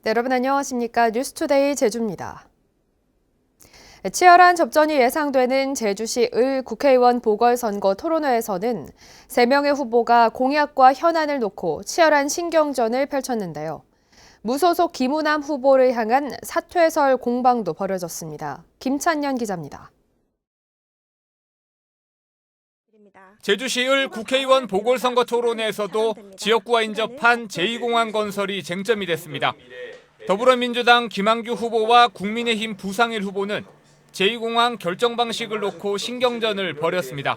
네, 여러분 안녕하십니까? 뉴스투데이 제주입니다. 치열한 접전이 예상되는 제주시 을 국회의원 보궐선거 토론회에서는 3명의 후보가 공약과 현안을 놓고 치열한 신경전을 펼쳤는데요. 무소속 김우남 후보를 향한 사퇴설 공방도 벌어졌습니다. 김찬년 기자입니다. 제주시 을 국회의원 보궐선거 토론회에서도 지역구와 인접한 제2공항 건설이 쟁점이 됐습니다. 더불어민주당 김한규 후보와 국민의힘 부상일 후보는 제2공항 결정 방식을 놓고 신경전을 벌였습니다.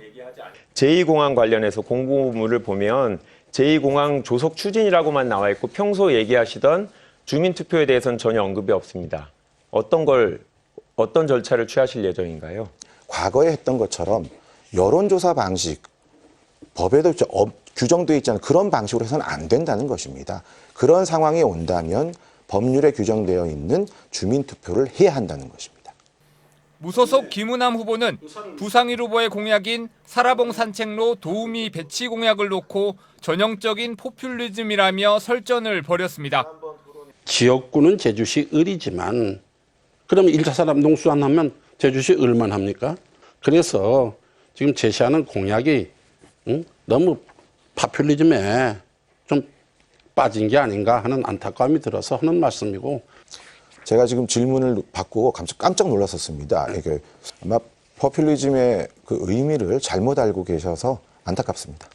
제2공항 관련해서 공보물을 보면 제2공항 조속 추진이라고만 나와 있고 평소 얘기하시던 주민투표에 대해서는 전혀 언급이 없습니다. 어떤 절차를 취하실 예정인가요? 과거에 했던 것처럼 여론조사 방식, 법에도 규정되어 있지 않은 그런 방식으로 해서는 안 된다는 것입니다. 그런 상황이 온다면 법률에 규정되어 있는 주민투표를 해야 한다는 것입니다. 무소속 김우남 후보는 부상일 후보의 공약인 사라봉 산책로 도우미 배치 공약을 놓고 전형적인 포퓰리즘이라며 설전을 벌였습니다. 지역구는 제주시 을이지만 그럼 1차 사람 농수 안 하면 제주시 을만 합니까? 그래서 지금 제시하는 공약이 너무 파퓰리즘에 좀 빠진 게 아닌가 하는 안타까움이 들어서 하는 말씀이고, 제가 지금 질문을 받고 깜짝 놀랐었습니다. 이게 아마 포퓰리즘의 그 의미를 잘못 알고 계셔서 안타깝습니다.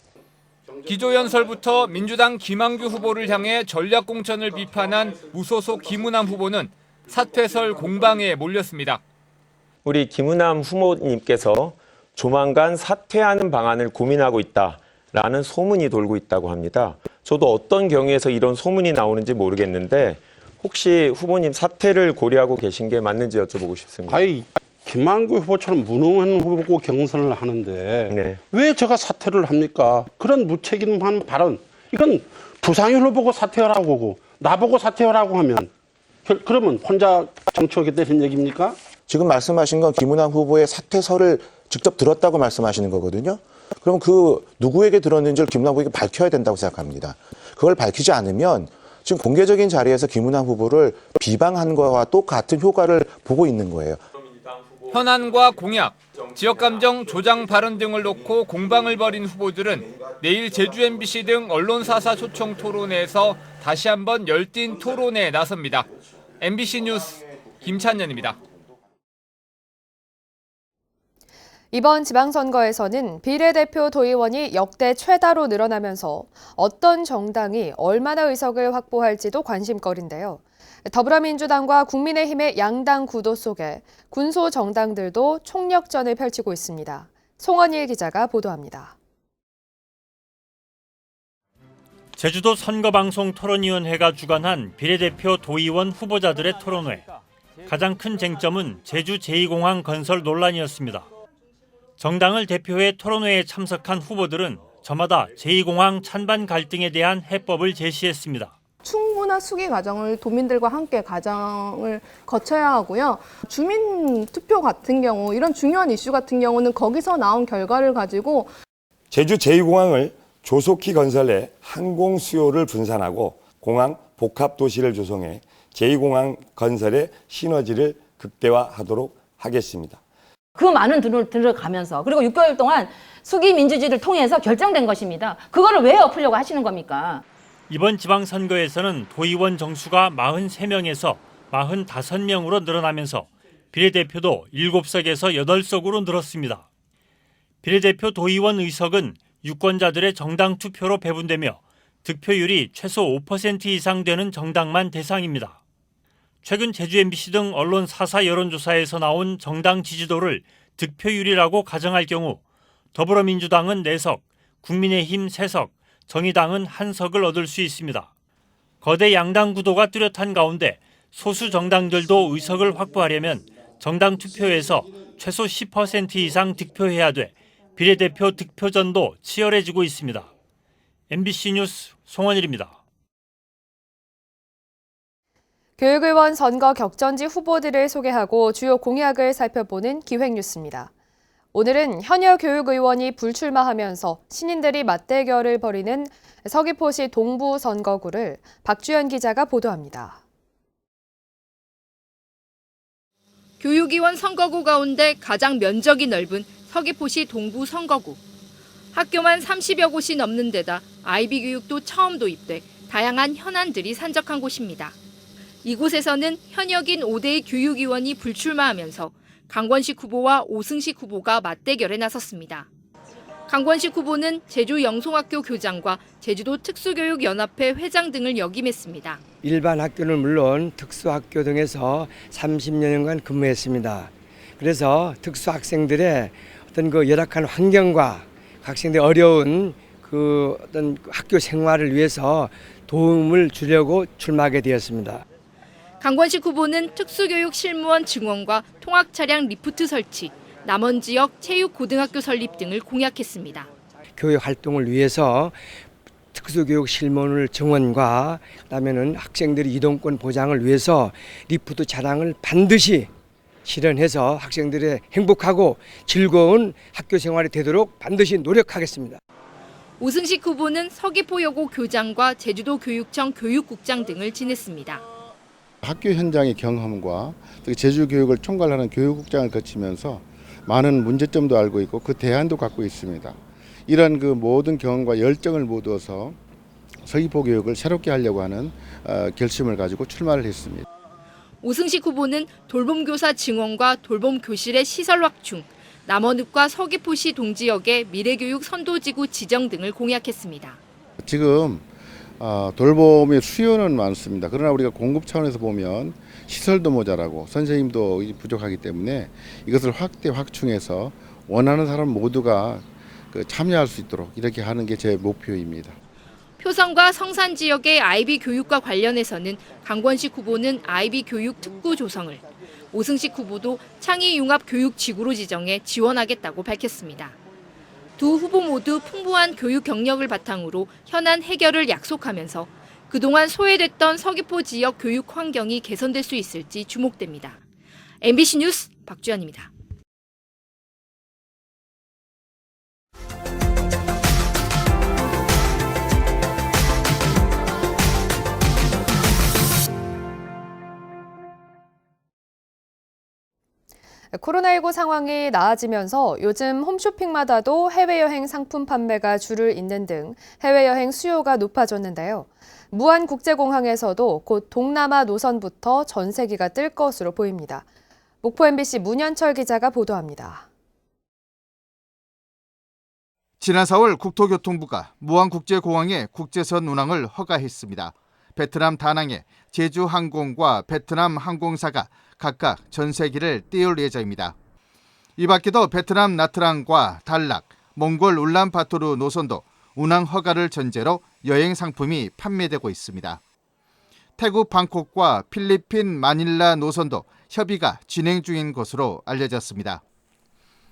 기조연설부터 민주당 김한규 후보를 향해 전략공천을 비판한 무소속 김우남 후보는 사퇴설 공방에 몰렸습니다. 우리 김우남 후보님께서 조만간 사퇴하는 방안을 고민하고 있다라는 소문이 돌고 있다고 합니다. 저도 어떤 경위에서 이런 소문이 나오는지 모르겠는데 혹시 후보님 사퇴를 고려하고 계신 게 맞는지 여쭤보고 싶습니다. 아이 김한규 후보처럼 무능한 후보고 경선을 하는데 네. 왜 제가 사퇴를 합니까? 그런 무책임한 발언, 이건 부상일 후보고 사퇴하라고 하고 나보고 사퇴하라고 하면 그러면 혼자 정치하겠다는 얘기입니까? 지금 말씀하신 건 김우남 후보의 사퇴설을 직접 들었다고 말씀하시는 거거든요. 그럼 그 누구에게 들었는지를 김우남 후보에게 밝혀야 된다고 생각합니다. 그걸 밝히지 않으면 지금 공개적인 자리에서 김우남 후보를 비방한 거와 똑같은 효과를 보고 있는 거예요. 현안과 공약, 지역감정 조장 발언 등을 놓고 공방을 벌인 후보들은 내일 제주 MBC 등 언론사사 초청 토론회에서 다시 한번 열띤 토론에 나섭니다. MBC 뉴스 김찬년입니다. 이번 지방선거에서는 비례대표 도의원이 역대 최다로 늘어나면서 어떤 정당이 얼마나 의석을 확보할지도 관심거리인데요. 더불어민주당과 국민의힘의 양당 구도 속에 군소 정당들도 총력전을 펼치고 있습니다. 송원일 기자가 보도합니다. 제주도 선거방송 토론위원회가 주관한 비례대표 도의원 후보자들의 토론회. 가장 큰 쟁점은 제주 제2공항 건설 논란이었습니다. 정당을 대표해 토론회에 참석한 후보들은 저마다 제2공항 찬반 갈등에 대한 해법을 제시했습니다. 충분한 수기 과정을 도민들과 함께 과정을 거쳐야 하고요. 주민 투표 같은 경우, 이런 중요한 이슈 같은 경우는 거기서 나온 결과를 가지고 제주 제2공항을 조속히 건설해 항공 수요를 분산하고 공항 복합 도시를 조성해 제2공항 건설의 시너지를 극대화하도록 하겠습니다. 그 많은 돈을 들어가면서 그리고 6개월 동안 수기 민주주의를 통해서 결정된 것입니다. 그거를 왜 엎으려고 하시는 겁니까? 이번 지방선거에서는 도의원 정수가 43명에서 45명으로 늘어나면서 비례대표도 7석에서 8석으로 늘었습니다. 비례대표 도의원 의석은 유권자들의 정당 투표로 배분되며 득표율이 최소 5% 이상 되는 정당만 대상입니다. 최근 제주 MBC 등 언론 사사 여론조사에서 나온 정당 지지도를 득표율이라고 가정할 경우 더불어민주당은 4석, 국민의힘 3석, 정의당은 1석을 얻을 수 있습니다. 거대 양당 구도가 뚜렷한 가운데 소수 정당들도 의석을 확보하려면 정당 투표에서 최소 10% 이상 득표해야 돼 비례대표 득표전도 치열해지고 있습니다. MBC 뉴스 송원일입니다. 교육의원 선거 격전지 후보들을 소개하고 주요 공약을 살펴보는 기획뉴스입니다. 오늘은 현역 교육의원이 불출마하면서 신인들이 맞대결을 벌이는 서귀포시 동부 선거구를 박주연 기자가 보도합니다. 교육위원 선거구 가운데 가장 면적이 넓은 서귀포시 동부 선거구. 학교만 30여 곳이 넘는 데다 아이비 교육도 처음 도입돼 다양한 현안들이 산적한 곳입니다. 이곳에서는 현역인 5대의 교육위원이 불출마하면서 강권식 후보와 오승식 후보가 맞대결에 나섰습니다. 강권식 후보는 제주 영송학교 교장과 제주도 특수교육연합회 회장 등을 역임했습니다. 일반 학교는 물론 특수학교 등에서 30여년간 근무했습니다. 그래서 특수학생들의 어떤 그 열악한 환경과 학생들의 어려운 그 어떤 학교 생활을 위해서 도움을 주려고 출마하게 되었습니다. 강권식 후보는 특수교육 실무원 증원과 통학차량 리프트 설치, 남원 지역 체육고등학교 설립 등을 공약했습니다. 교육 활동을 위해서 특수교육 실무원 증원과 그다음에는 학생들의 이동권 보장을 위해서 리프트 차량을 반드시 실현해서 학생들의 행복하고 즐거운 학교 생활이 되도록 반드시 노력하겠습니다. 오승식 후보는 서귀포여고 교장과 제주도 교육청 교육국장 등을 지냈습니다. 학교 현장의 경험과 제주 교육을 총괄하는 교육국장을 거치면서 많은 문제점도 알고 있고 그 대안도 갖고 있습니다. 이런 그 모든 경험과 열정을 모두어서 서귀포 교육을 새롭게 하려고 하는 결심을 가지고 출마를 했습니다. 오승식 후보는 돌봄교사 증원과 돌봄교실의 시설 확충, 남원읍과 서귀포시 동지역의 미래교육 선도지구 지정 등을 공약했습니다. 지금 돌봄의 수요는 많습니다. 그러나 우리가 공급 차원에서 보면 시설도 모자라고 선생님도 부족하기 때문에 이것을 확충해서 원하는 사람 모두가 참여할 수 있도록 이렇게 하는 게 제 목표입니다. 표성과 성산 지역의 아이비 교육과 관련해서는 강권식 후보는 아이비 교육 특구 조성을, 오승식 후보도 창의융합 교육지구로 지정해 지원하겠다고 밝혔습니다. 두 후보 모두 풍부한 교육 경력을 바탕으로 현안 해결을 약속하면서 그동안 소외됐던 서귀포 지역 교육 환경이 개선될 수 있을지 주목됩니다. MBC 뉴스 박주연입니다. 코로나19 상황이 나아지면서 요즘 홈쇼핑마다도 해외여행 상품 판매가 줄을 잇는 등 해외여행 수요가 높아졌는데요. 무안국제공항에서도 곧 동남아 노선부터 전세기가 뜰 것으로 보입니다. 목포 MBC 문현철 기자가 보도합니다. 지난 4월 국토교통부가 무안국제공항에 국제선 운항을 허가했습니다. 베트남 다낭에 제주항공과 베트남 항공사가 각각 전세기를 띄울 예정입니다. 이 밖에도 베트남 나트랑과 달락, 몽골 울란바토르 노선도 운항 허가를 전제로 여행 상품이 판매되고 있습니다. 태국 방콕과 필리핀 마닐라 노선도 협의가 진행 중인 것으로 알려졌습니다.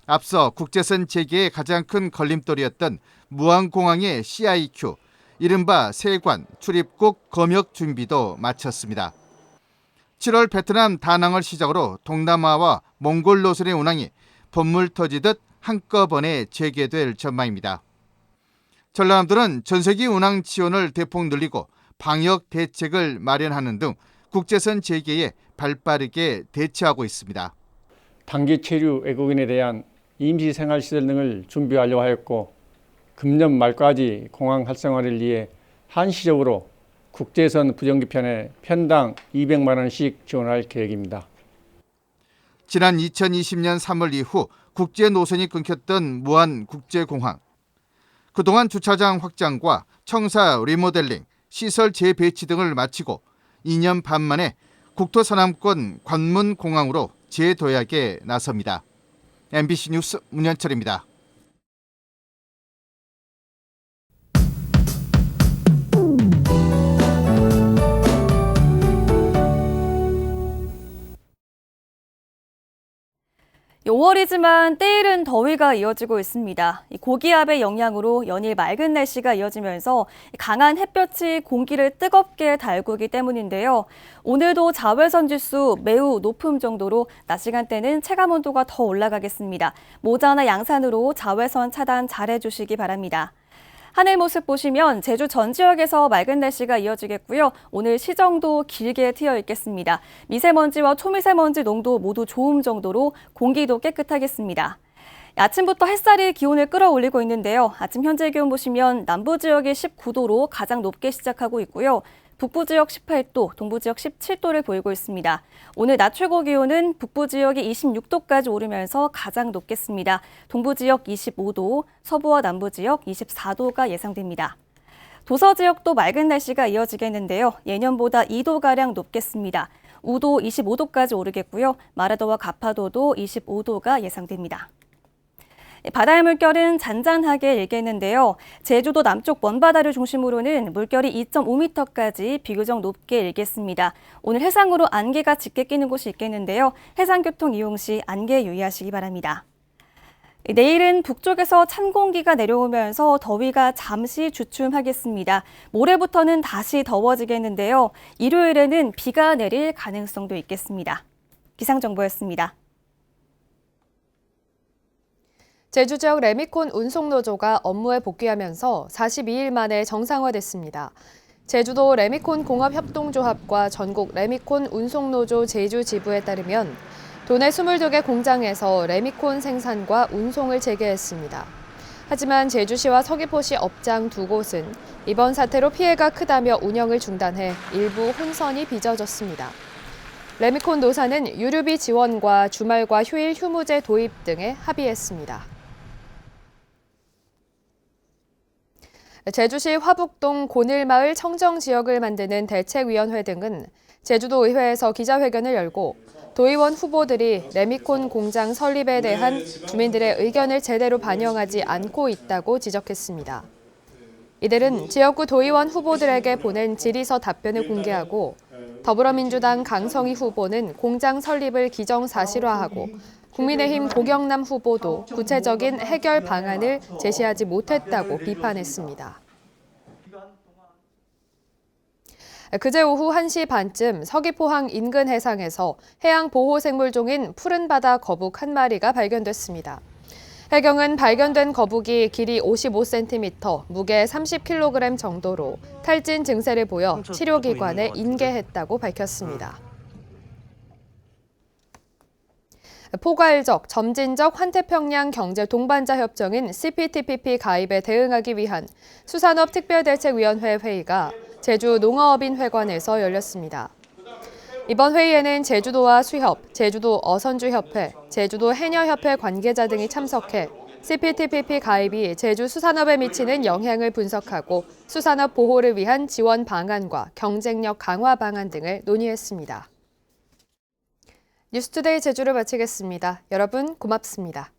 앞서 국제선 재개의 가장 큰 걸림돌이었던 무안공항의 CIQ, 이른바 세관 출입국 검역 준비도 마쳤습니다. 7월 베트남 다낭을 시작으로 동남아와 몽골 노선의 운항이 본물 터지듯 한꺼번에 재개될 전망입니다. 전라남도는 전세기 운항 지원을 대폭 늘리고 방역 대책을 마련하는 등 국제선 재개에 발빠르게 대처하고 있습니다. 단기 체류 외국인에 대한 임시생활시설 등을 준비 완료하였고 금년 말까지 공항 활성화를 위해 한시적으로 국제선 부정기편에 편당 200만 원씩 지원할 계획입니다. 지난 2020년 3월 이후 국제 노선이 끊겼던 무안국제공항. 그동안 주차장 확장과 청사 리모델링, 시설 재배치 등을 마치고 2년 반 만에 국토서남권 관문공항으로 재도약에 나섭니다. MBC 뉴스 문현철입니다. (5월이지만) 때이른 더위가 이어지고 있습니다. 고기압의 영향으로 연일 맑은 날씨가 이어지면서 강한 햇볕이 공기를 뜨겁게 달구기 때문인데요. 오늘도 자외선 지수 매우 높음 정도로 낮 시간대는 체감온도가 더 올라가겠습니다. 모자나 양산으로 자외선 차단 잘해주시기 바랍니다. 하늘 모습 보시면 제주 전 지역에서 맑은 날씨가 이어지겠고요. 오늘 시정도 길게 트여 있겠습니다. 미세먼지와 초미세먼지 농도 모두 좋음 정도로 공기도 깨끗하겠습니다. 아침부터 햇살이 기온을 끌어올리고 있는데요. 아침 현재 기온 보시면 남부 지역이 19도로 가장 높게 시작하고 있고요. 북부 지역 18도, 동부 지역 17도를 보이고 있습니다. 오늘 낮 최고 기온은 북부 지역이 26도까지 오르면서 가장 높겠습니다. 동부 지역 25도, 서부와 남부 지역 24도가 예상됩니다. 도서 지역도 맑은 날씨가 이어지겠는데요. 예년보다 2도가량 높겠습니다. 우도 25도까지 오르겠고요. 마라도와 가파도도 25도가 예상됩니다. 바다의 물결은 잔잔하게 일겠는데요. 제주도 남쪽 먼바다를 중심으로는 물결이 2.5m까지 비교적 높게 일겠습니다. 오늘 해상으로 안개가 짙게 끼는 곳이 있겠는데요. 해상교통 이용 시 안개 유의하시기 바랍니다. 내일은 북쪽에서 찬 공기가 내려오면서 더위가 잠시 주춤하겠습니다. 모레부터는 다시 더워지겠는데요. 일요일에는 비가 내릴 가능성도 있겠습니다. 기상정보였습니다. 제주 지역 레미콘 운송노조가 업무에 복귀하면서 42일 만에 정상화됐습니다. 제주도 레미콘 공업협동조합과 전국 레미콘 운송노조 제주 지부에 따르면 도내 22개 공장에서 레미콘 생산과 운송을 재개했습니다. 하지만 제주시와 서귀포시 업장 두 곳은 이번 사태로 피해가 크다며 운영을 중단해 일부 혼선이 빚어졌습니다. 레미콘 노사는 유류비 지원과 주말과 휴일 휴무제 도입 등에 합의했습니다. 제주시 화북동 곤일마을 청정지역을 만드는 대책위원회 등은 제주도 의회에서 기자회견을 열고 도의원 후보들이 레미콘 공장 설립에 대한 주민들의 의견을 제대로 반영하지 않고 있다고 지적했습니다. 이들은 지역구 도의원 후보들에게 보낸 질의서 답변을 공개하고 더불어민주당 강성희 후보는 공장 설립을 기정사실화하고 국민의힘 고경남 후보도 구체적인 해결 방안을 제시하지 못했다고 비판했습니다. 그제 오후 1시 반쯤 서귀포항 인근 해상에서 해양 보호생물종인 푸른바다 거북 한 마리가 발견됐습니다. 해경은 발견된 거북이 길이 55cm, 무게 30kg 정도로 탈진 증세를 보여 치료기관에 인계했다고 밝혔습니다. 포괄적, 점진적 환태평양 경제 동반자 협정인 CPTPP 가입에 대응하기 위한 수산업특별대책위원회 회의가 제주 농어업인회관에서 열렸습니다. 이번 회의에는 제주도와 수협, 제주도 어선주협회, 제주도 해녀협회 관계자 등이 참석해 CPTPP 가입이 제주 수산업에 미치는 영향을 분석하고 수산업 보호를 위한 지원 방안과 경쟁력 강화 방안 등을 논의했습니다. 뉴스투데이 제주를 마치겠습니다. 여러분 고맙습니다.